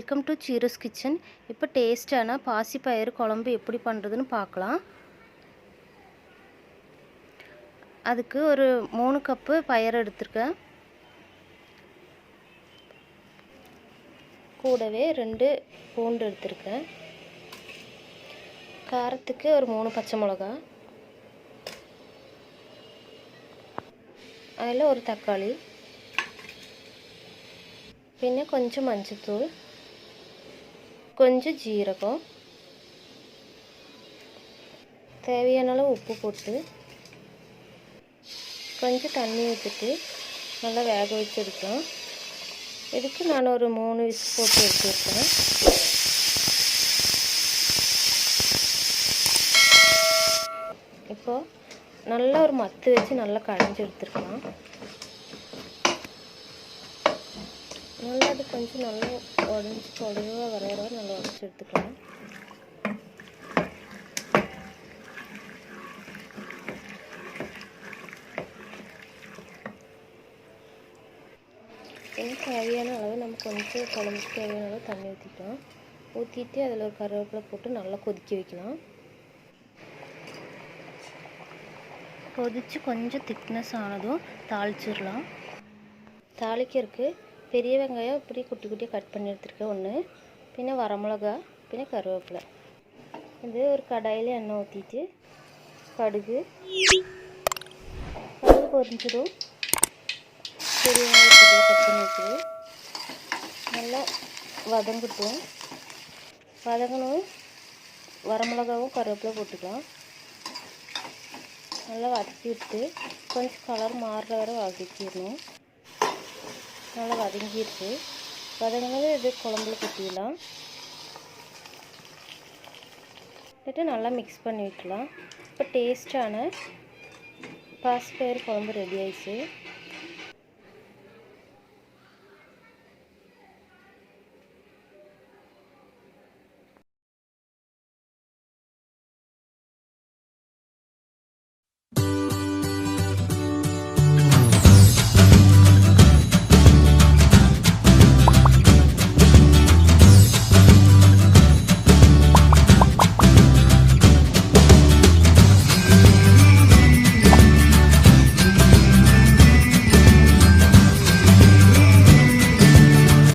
Welcome to Cheerus kitchen. இப்போ டேஸ்டான பாசி பயிறு குழம்பு எப்படி பண்ணுறதுன்னு பார்க்கலாம். அதுக்கு ஒரு 3 கப்பு பயிறு எடுத்துருக்கேன். கூடவே 2 பூண்டு எடுத்துருக்கேன். காரத்துக்கு ஒரு 3 பச்சை மிளகாய், அதில் ஒரு தக்காளி, പിന്നെ கொஞ்சம் மஞ்சத்தூள், கொஞ்சம் ஜீரகம், தேவையான அளவு உப்பு போட்டு கொஞ்சம் தண்ணி ஊற்றிட்டு நல்லா வேக வச்சு எடுக்கலாம். இதுக்கு நான் ஒரு 3 விசில் போட்டு எடுத்துருக்கேன். இப்போது நல்லா ஒரு மத்து வச்சு நல்லா கடைஞ்சி எடுத்துருக்கலாம். நல்லா அது கொஞ்சம் நல்லா உடஞ்சி தொலைவாக வர நல்லா உடச்சி எடுத்துக்கலாம். இன்னும் தேவையான அளவு நம்ம கொஞ்சம் குழம்புக்கு தேவையான அளவு தண்ணி ஊற்றிக்கலாம். ஊற்றிட்டு அதில் ஒரு கருவேப்பிலை போட்டு நல்லா கொதிக்க வைக்கலாம். கொதித்து கொஞ்சம் திக்னஸ் ஆனதும் தாளிச்சிடலாம். தாளிக்கிறதுக்கு பெரிய வெங்காயம் இப்படி குட்டி குட்டியாக கட் பண்ணி எடுத்துருக்கேன் ஒன்று, பின்ன வரமிளகா, பின்ன கருவேப்பிலை. இது ஒரு கடாயில் எண்ணெய் ஊற்றிட்டு கடுகு பொரிஞ்சதும் பெரிய வெங்காயம் கட் பண்ணி வச்சுது நல்லா வதங்கட்டும். வதங்கணும் வரமிளகாவும் கருவேப்பிலை போட்டுக்கலாம். நல்லா வதக்கி விட்டு கொஞ்சம் கலர் மாறுற வரை வதக்கிடணும். நல்லா வதங்கிடுச்சு. வதங்கினது இது குழம்புல கொட்டிடலாம். விட்டு நல்லா மிக்ஸ் பண்ணி விட்டுலாம். இப்போ டேஸ்டான பாசிப்பயிறு குழம்பு ரெடி ஆயிடுச்சு.